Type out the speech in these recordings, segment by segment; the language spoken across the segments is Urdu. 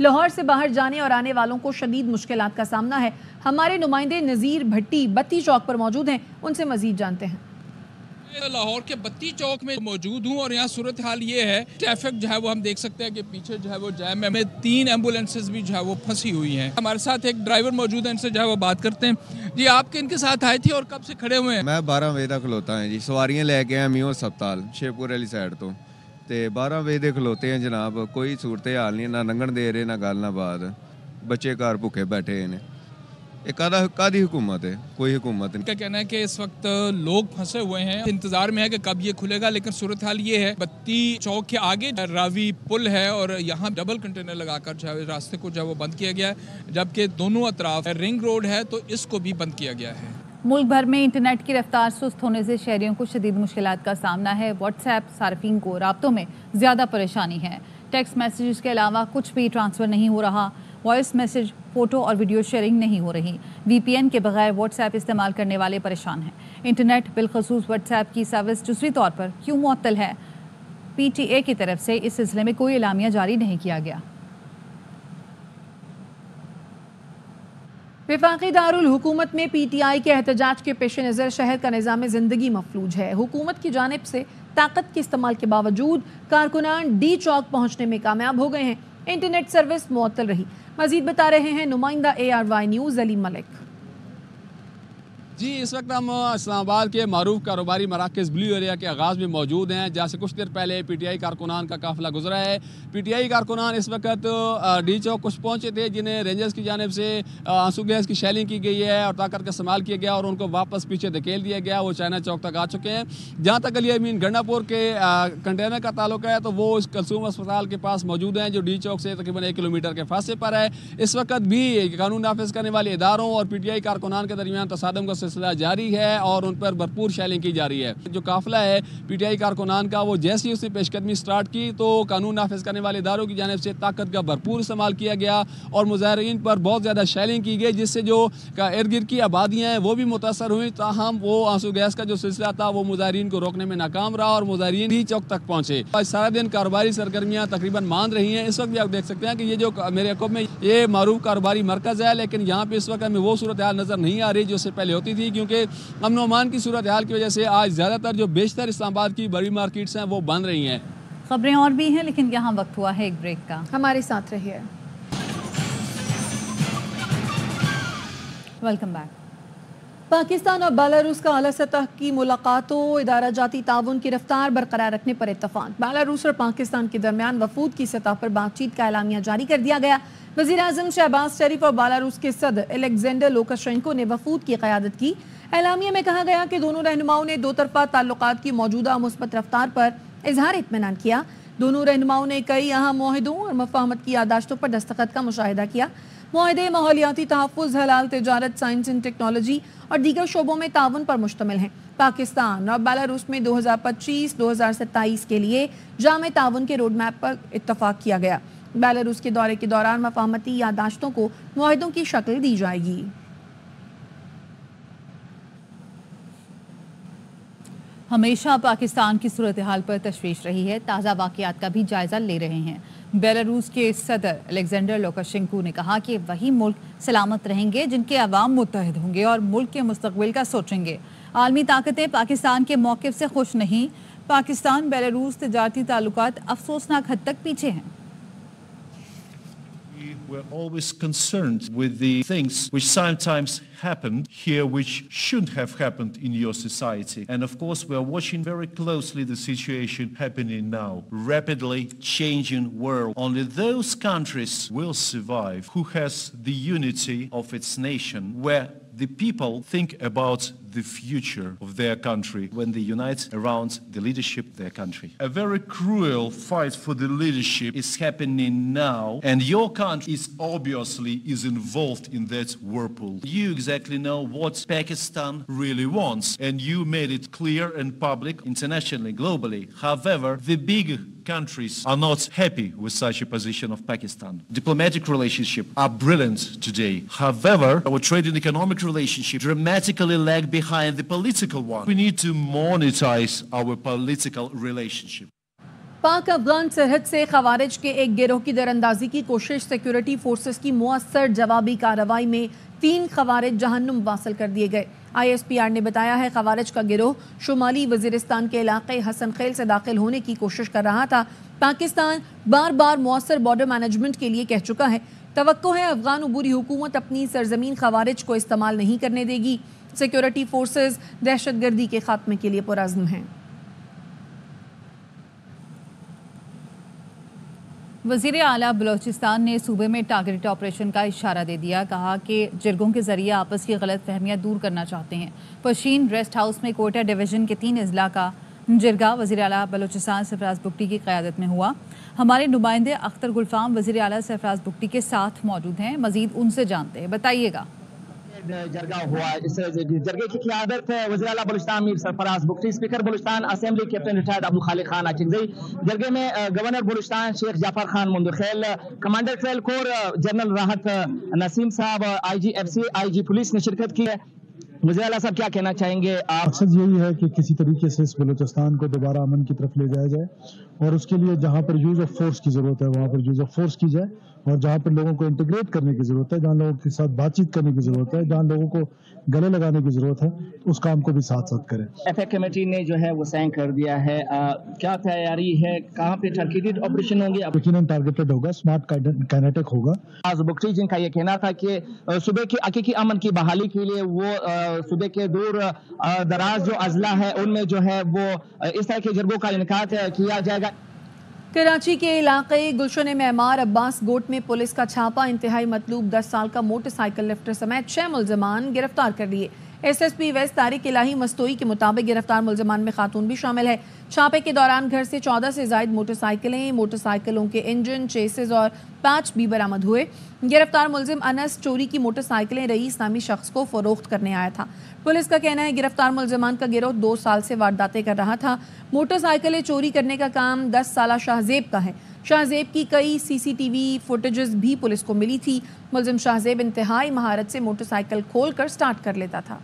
لاہور سے باہر جانے اور آنے والوں کو شدید مشکلات کا سامنا ہے. ہمارے نمائندے نذیر بھٹی بتی چوک پر موجود ہیں, ان سے مزید جانتے ہیں. لاہور کے بتی چوک میں موجود ہوں اور یہاں صورتحال یہ ہے, ٹریفک جو ہے وہ ہم دیکھ سکتے ہیں کہ پیچھے جو ہے وہ جام ہے, ہمیں 3 ایمبولینسز بھی جو ہے وہ پھنسی ہوئی ہیں. ہمارے ساتھ ایک ڈرائیور موجود ہے, ان سے جو ہے وہ بات کرتے ہیں. جی آپ ان کے ساتھ آئے تھے اور کب سے کھڑے ہوئے ہیں؟ میں 12 بجے تک کھلوتا ہوں جی, سواریاں لے کے میو ہسپتال شیپور والی سائڈ تو 12 بجے دے کھلوتے ہیں جناب. کوئی صورتحال نہیں, نہ لنگن دے رہے نہ گل نہ بات, بچے گھر بھوکے بیٹھے ہیں. ایک آدھی حکومت ہے, کوئی حکومت نہیں. کا کہنا ہے کہ اس وقت لوگ پھنسے ہوئے ہیں, انتظار میں ہے کہ کب یہ کھلے گا. لیکن صورتحال یہ ہے, بتی چوک کے آگے راوی پل ہے اور یہاں ڈبل کنٹینر لگا کر جو ہے راستے کو جو ہے وہ بند کیا گیا ہے, جبکہ دونوں اطراف رنگ روڈ ہے تو اس کو بھی بند کیا گیا ہے. ملک بھر میں انٹرنیٹ کی رفتار سست ہونے سے شہریوں کو شدید مشکلات کا سامنا ہے. واٹس ایپ صارفین کو رابطوں میں زیادہ پریشانی ہے. ٹیکسٹ میسیجز کے علاوہ کچھ بھی ٹرانسفر نہیں ہو رہا. وائس میسیج, فوٹو اور ویڈیو شیئرنگ نہیں ہو رہی. وی پی این کے بغیر واٹس ایپ استعمال کرنے والے پریشان ہیں. انٹرنیٹ بالخصوص واٹس ایپ کی سروس جزوی طور پر کیوں معطل ہے؟ پی ٹی اے کی طرف سے اس سلسلے میں کوئی اعلامیہ جاری نہیں کیا گیا. وفاقی دارالحکومت میں پی ٹی آئی کے احتجاج کے پیش نظر شہر کا نظام زندگی مفلوج ہے. حکومت کی جانب سے طاقت کے استعمال کے باوجود کارکنان ڈی چوک پہنچنے میں کامیاب ہو گئے ہیں. انٹرنیٹ سروس معطل رہی. مزید بتا رہے ہیں نمائندہ ARY نیوز علی ملک. جی اس وقت ہم اسلام آباد کے معروف کاروباری مراکز بلیو ایریا کے آغاز میں موجود ہیں, جہاں سے کچھ دیر پہلے پی ٹی آئی کارکنان کا قافلہ گزرا ہے. پی ٹی آئی کارکنان اس وقت ڈی چوک کچھ پہنچے تھے, جنہیں رینجرز کی جانب سے آنسو گیس کی شیلنگ کی گئی ہے اور طاقت کا استعمال کیا گیا اور ان کو واپس پیچھے دھکیل دیا گیا. وہ چائنا چوک تک آ چکے ہیں. جہاں تک علی امین گنڈا پور کے کنٹینر کا تعلق ہے تو وہ اس کلثوم اسپتال کے پاس موجود ہیں, جو ڈی چوک سے تقریباً 1 کلومیٹر کے فاصلے پر ہے. اس وقت بھی قانون نافذ کرنے والے اداروں اور پی ٹی آئی کارکنان کے درمیان تصادم کا سلسلہ جاری ہے اور ان پر بھرپور شیلنگ کی جا رہی ہے. جو قافلہ ہے پی ٹی آئی کارکنان کا, وہ جیسے ہی اس نے پیش قدمی سٹارٹ کی تو قانون نافذ کرنے والے اداروں کی جانب سے طاقت کا بھرپور استعمال کیا گیا اور مظاہرین پر بہت زیادہ شیلنگ کی گئی, جس سے جو ارد گرد کی آبادیاں ہیں وہ بھی متاثر ہوئی. تاہم وہ آنسو گیس کا جو سلسلہ تھا وہ مظاہرین کو روکنے میں ناکام رہا اور مظاہرین ڈی چوک تک پہنچے. آج سارا دن کاروباری سرگرمیاں تقریباً ماند رہی ہیں. اس وقت بھی آپ دیکھ سکتے ہیں کہ یہ جو میرے عقب میں یہ معروف کاروباری مرکز ہے, لیکن یہاں پہ اس وقت ہمیں وہ صورتحال نظر نہیں آ رہی جو اس سے پہلے ہوتی تھی, کیونکہ امن و امان کی صورتحال کی وجہ سے آج زیادہ تر جو بیشتر اسلام آباد کی بڑی مارکیٹس ہیں وہ بند رہی ہیں. خبریں اور بھی ہیں لیکن یہاں وقت ہوا ہے ایک بریک کا. ہمارے ساتھ رہیے. Welcome back. پاکستان اور بیلاروس کا اعلیٰ سطح کی ملاقاتوں ادارہ جاتی تعاون کی رفتار برقرار رکھنے پر اتفاق. بیلاروس اور پاکستان کے درمیان وفود کی سطح پر بات چیت کا اعلامیہ جاری کر دیا گیا. وزیر اعظم شہباز شریف اور بیلاروس کے صدر الیگزینڈر لوکاشینکو نے وفود کی قیادت کی. اعلامیہ میں کہا گیا کہ دونوں رہنماؤں نے دو طرفہ تعلقات کی موجودہ مثبت رفتار پر اظہار اطمینان کیا. دونوں رہنماؤں نے کئی اہم معاہدوں اور مفاہمت کی یادداشتوں پر دستخط کا مشاہدہ کیا. معاہدے ماحولیاتی تحفظ, حلال تجارت, سائنس اینڈ ٹیکنالوجی اور دیگر شعبوں میں تعاون پر مشتمل ہیں. پاکستان اور بیلاروس میں 2025-2027 کے لیے جامع تعاون کے روڈ میپ پر اتفاق کیا گیا. بیلاروس کے دورے کے دوران مفاہمتی یادداشتوں کو معاہدوں کی شکل دی جائے گی. ہمیشہ پاکستان کی صورتحال پر تشویش رہی ہے. تازہ واقعات کا بھی جائزہ لے رہے ہیں. بیلاروس کے صدر الیگزینڈر لوکاشینکو نے کہا کہ وہی ملک سلامت رہیں گے جن کے عوام متحد ہوں گے اور ملک کے مستقبل کا سوچیں گے. عالمی طاقتیں پاکستان کے موقف سے خوش نہیں. پاکستان بیلاروس تجارتی تعلقات افسوسناک حد تک پیچھے ہیں. We're always concerned with the things which sometimes happen here which shouldn't have happened in your society. And of course we are watching very closely the situation happening now. Rapidly changing world. Only those countries will survive who has the unity of its nation, where the people think about the future of their country when they unite around the leadership of their country. A very cruel fight for the leadership is happening now, and your country obviously is involved in that whirlpool. You exactly know what Pakistan really wants, and you made it clear and public internationally, globally. However, the big countries are not happy with such a position of Pakistan. Diplomatic relationships are brilliant today. However, our trade and economic relationship dramatically lag behind the political one. We need to monetize our political relationship. Pak Afghan سرحد سے خوارج کے ایک گروہ کی دراندازی کی کوشش، سیکیورٹی فورسز کی مؤثر جوابی کارروائی میں 3 خوارج جہنم واصل کر دیے گئے۔ ISPR نے بتایا ہے خوارج کا گروہ شمالی وزیرستان کے علاقے حسن خیل سے داخل ہونے کی کوشش کر رہا تھا۔ پاکستان بار بار مؤثر بارڈر مینجمنٹ کے لیے کہہ چکا ہے، توقع ہے افغان عبوری حکومت اپنی سرزمین خوارج کو استعمال نہیں کرنے دے گی۔ سیکیورٹی فورسز دہشت گردی کے خاتمے کے لیے پرعزم ہیں۔ وزیر اعلیٰ بلوچستان نے صوبے میں ٹارگیٹ آپریشن کا اشارہ دے دیا، کہا کہ جرگوں کے ذریعے آپس کی غلط فہمیاں دور کرنا چاہتے ہیں۔ پشین ریسٹ ہاؤس میں کوئٹہ ڈویژن کے 3 اضلاع کا جرگہ وزیر اعلیٰ بلوچستان سرفراز بگٹی کی قیادت میں ہوا۔ ہمارے نمائندے اختر گلفام وزیر اعلیٰ سرفراز بگٹی کے ساتھ موجود ہیں، مزید ان سے جانتے ہیں، بتائیے گا۔ جرگہ ہوا، اس جرگے کی قیادت وزیر اعلیٰ Balochistan Mir Sarfraz Bugti, speaker Balochistan assembly captain retired Abdul Khaliq Khan Achakzai, جرگے میں گورنر بلوچستان شیخ جعفر خان مندخیل، کمانڈر ٹریل کور جنرل راحت نسیم صاحب، IGFC IG پولیس نے شرکت کی ہے۔ وزیر اعلیٰ صاحب کیا کہنا چاہیں گے؟ مقصد یہی ہے کہ کسی طریقے سے اس بلوچستان کو دوبارہ امن کی طرف لے جایا جائے، اور اس کے لیے جہاں پر یوز آف فورس کی ضرورت ہے وہاں پر یوز آف فورس کی جائے، اور جہاں پر لوگوں کو انٹیگریٹ کرنے کی ضرورت ہے، جہاں لوگوں کے ساتھ بات چیت کرنے کی ضرورت ہے، جہاں لوگوں کو گلے لگانے کی ضرورت ہے، اس کام کو بھی ساتھ ساتھ کریں۔ FA کمیٹی نے جو ہے وہ سائن کر دیا ہے، کیا تیاری ہے؟ کہاں پہ ٹارگیٹڈ آپریشن ہوں گے؟ یقیناً ٹارگیٹڈ ہوگا، اسمارٹ کائنیٹک ہوگا۔ بگٹی جن کا یہ کہنا تھا کہ صوبے کے حقیقی امن کی بحالی کے لیے وہ صوبے کے دور دراز جو اضلاع ہے ان میں جو ہے وہ اس طرح کے جرگوں کا انعقاد کیا جائے گا۔ کراچی کے علاقے گلشن معمار عباس گوٹ میں پولیس کا چھاپا، انتہائی مطلوب 10 سال کا موٹر سائیکل لفٹر سمیت 6 ملزمان گرفتار کر لیے۔ SSP ویسٹ طارق الہی مستوئی کے مطابق گرفتار ملزمان میں خاتون بھی شامل ہے۔ چھاپے کے دوران گھر سے 14 سے زائد موٹر سائیکلوں کے انجن، چیسز اور پیچ بھی برآمد ہوئے۔ گرفتار ملزم انس چوری کی موٹر سائیکلیں رئیس نامی شخص کو فروخت کرنے آیا تھا۔ پولیس کا کہنا ہے گرفتار ملزمان کا گروہ 2 سال سے وارداتیں کر رہا تھا۔ موٹر سائیکلیں چوری کرنے کا کام 10 سالہ شاہزیب کا ہے۔ شاہزیب کی کئی CCTV فوٹیجز بھی پولیس کو ملی تھی۔ ملزم شاہزیب انتہائی مہارت سے موٹر سائیکل کھول کر سٹارٹ کر لیتا تھا۔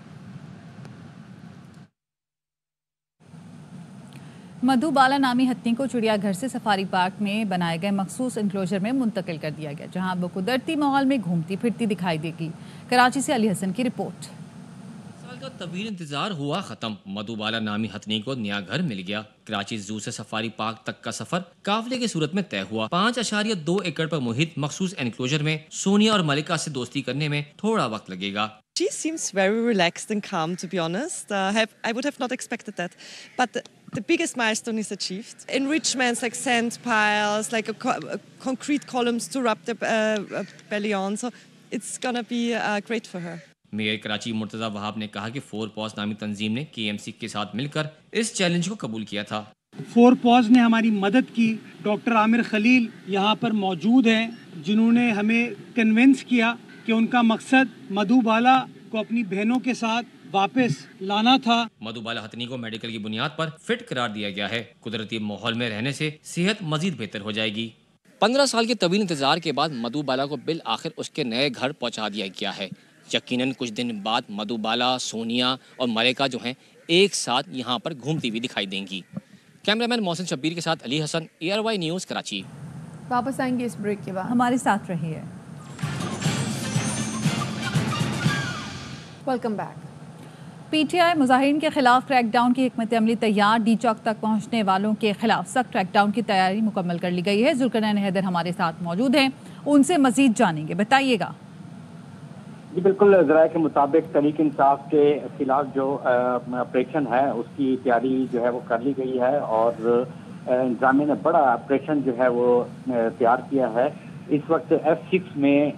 مدھو بالا نامی ہتھی کو چڑیا گھر سے سفاری پارک میں بنائے گئے مخصوص انکلوژر میں منتقل کر دیا گیا، جہاں وہ قدرتی ماحول میں گھومتی پھرتی دکھائی دے گی۔ کراچی سے علی حسن کی رپورٹ۔ سال کا طویل انتظار ہوا ختم، مدھو بالا نامی ہتھنی کو نیا گھر مل گیا۔ کراچی زو سے سفاری پارک تک کا سفر قافلے کی صورت میں طے ہوا۔ 5.2 ایکڑ پر محیط مخصوص انکلوژر میں سونیا اور ملکہ سے دوستی کرنے میں تھوڑا وقت لگے گا۔ She seems very relaxed and calm, to be honest. I would have not expected that. But the biggest milestone is achieved. Enrichments like sand piles, like concrete columns to rub the belly on. So it's going to be great for her. Mayor Karachi Murtaza Wahab نے کہا کہ 4 paws نامی تنظیم نے KMC کے ساتھ مل کر اس چیلنج کو قبول کیا تھا۔ 4 paws نے ہماری مدد کی۔ ڈاکٹر عامر خلیل یہاں پر موجود ہیں، جنہوں نے ہمیں کنونس کیا کہ ان کا مقصد مدھو بالا کو اپنی بہنوں کے ساتھ واپس لانا تھا۔ مدھو بالا ہتھنی کو میڈیکل کی بنیاد پر فٹ قرار دیا گیا ہے۔ قدرتی ماحول میں رہنے سے صحت مزید بہتر ہو جائے گی۔ 15 سال کے طویل انتظار کے بعد مدھو بالا کو بالآخر اس کے نئے گھر پہنچا دیا گیا ہے۔ یقیناً کچھ دن بعد مدھو بالا، سونیا اور ملکہ جو ہیں ایک ساتھ یہاں پر گھومتی ہوئی دکھائی دیں گی۔ کیمرامین محسن شبیر کے ساتھ علی حسن، ARY نیوز کراچی۔ واپس آئیں گے اس بریک کے بعد، ہمارے ساتھ رہیے۔ Welcome back. PTI مظاہرین کے خلاف کریک ڈاؤن کی حکمت عملی تیار، ڈی چوک تک پہنچنے والوں کے خلاف سخت کریک ڈاؤن کی تیاری مکمل کر لی گئی ہے۔ ذوالقرنین حیدر ہمارے ساتھ موجود ہیں، ان سے مزید جانیں گے، بتائیے گا۔ جی بالکل، ذرائع کے مطابق تحریک انصاف کے خلاف جو آپریشن ہے اس کی تیاری جو ہے وہ کر لی گئی ہے، اور انتظامیہ نے بڑا آپریشن جو ہے وہ تیار کیا ہے۔ اس وقت F6 میں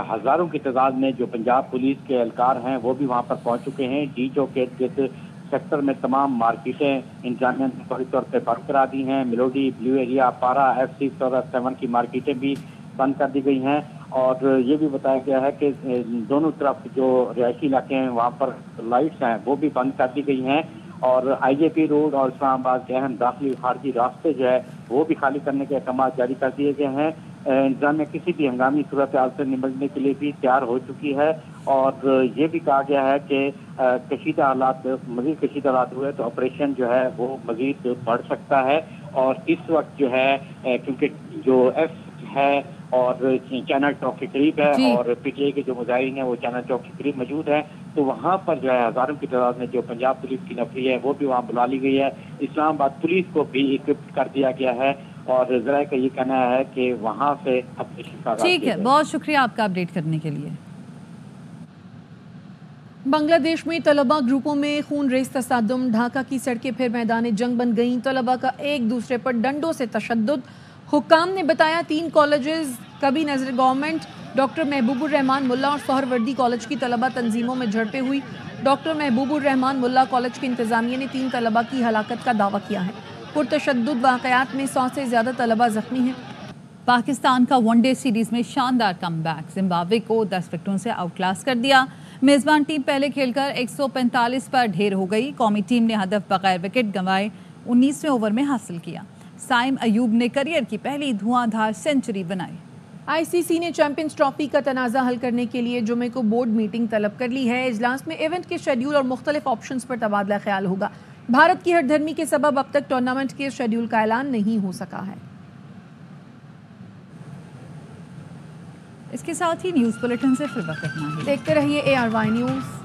ہزاروں کی تعداد میں جو پنجاب پولیس کے اہلکار ہیں وہ بھی وہاں پر پہنچ چکے ہیں۔ ڈی چوک کے ارد سیکٹر میں تمام مارکیٹیں انتظامیہ نے فوری طور پہ بند کرا دی ہیں۔ ملوڈی، بلیو ایریا، پارا، F6 اور F7 کی مارکیٹیں بھی بند کر دی گئی ہیں، اور یہ بھی بتایا گیا ہے کہ دونوں طرف جو رہائشی علاقے ہیں وہاں پر لائٹس ہیں وہ بھی بند کر دی گئی ہیں، اور IJP روڈ اور اسلام آباد کے اہم داخلی خارجی راستے جو ہے وہ بھی خالی کرنے کے احکامات جاری کر دیے گئے ہیں۔ انتظامیہ کسی بھی ہنگامی صورتحال سے نمٹنے کے لیے بھی تیار ہو چکی ہے، اور یہ بھی کہا گیا ہے کہ کشیدہ حالات مزید کشیدہ حالات ہوئے تو آپریشن جو ہے وہ مزید بڑھ سکتا ہے. اور اس وقت جو ہے کیونکہ جو ایف ہے اور چائنا چوک کے قریب ہے اور پی ٹی آئی کے جو مظاہرین ہیں وہ چائنا چوک کے قریب موجود ہیں، تو وہاں پر جو ہے ہزاروں کی تعداد میں جو پنجاب پولیس کی نفری ہے وہ بھی وہاں بلا لی گئی ہے. اسلام آباد پولیس کو بھی اکوپ کر دیا گیا ہے، اور ذرائع کا یہ کہنا ہے کہ وہاں سے آپریشن کا آغاز کیا ٹھیک ہے. بہت شکریہ آپ کا اپڈیٹ کرنے کے لیے. بنگلہ دیش میں طلبہ گروپوں میں خون ریز تصادم، ڈھاکہ کی سڑکیں پھر میدان جنگ بن گئیں. طلبہ کا ایک دوسرے پر ڈنڈوں سے تشدد. حکام نے بتایا 3 کالجز کبھی نظر گورنمنٹ، ڈاکٹر محبوب الرحمان ملا اور سہروردی کالج کی طلبہ تنظیموں میں جھڑپیں ہوئی. ڈاکٹر محبوب الرحمان ملا کالج کی انتظامیہ نے 3 طلبہ کی ہلاکت کا دعویٰ کیا ہے. پرتشدد واقعات میں 100 سے زیادہ طلبہ زخمی ہیں. پاکستان کا ون ڈے سیریز میں شاندار کم بیک، زمبابوے کو 10 وکٹوں سے آؤٹ کلاس کر دیا. میزبان ٹیم پہلے کھیل کر 145 پر ڈھیر ہو گئی. قومی ٹیم نے ہدف بغیر وکٹ گنوائے 19ویں اوور میں حاصل کیا. سائم ایوب نے کریئر کی پہلی دھواں دھار سینچری بنائی. آئی سی سی نے چیمپئنز ٹرافی کا تنازع حل کرنے کے لیے جمعے کو بورڈ میٹنگ طلب کر لی ہے. اجلاس میں ایونٹ کے شیڈیول اور مختلف آپشنز پر تبادلہ خیال ہوگا. بھارت کی ہر دھرمی کے سبب اب تک ٹورنامنٹ کے شیڈیول کا اعلان نہیں ہو سکا ہے. اس کے ساتھ ہی نیوز بلیٹن سے پھر وقت اتنا ہی. دیکھتے رہیے ARY نیوز.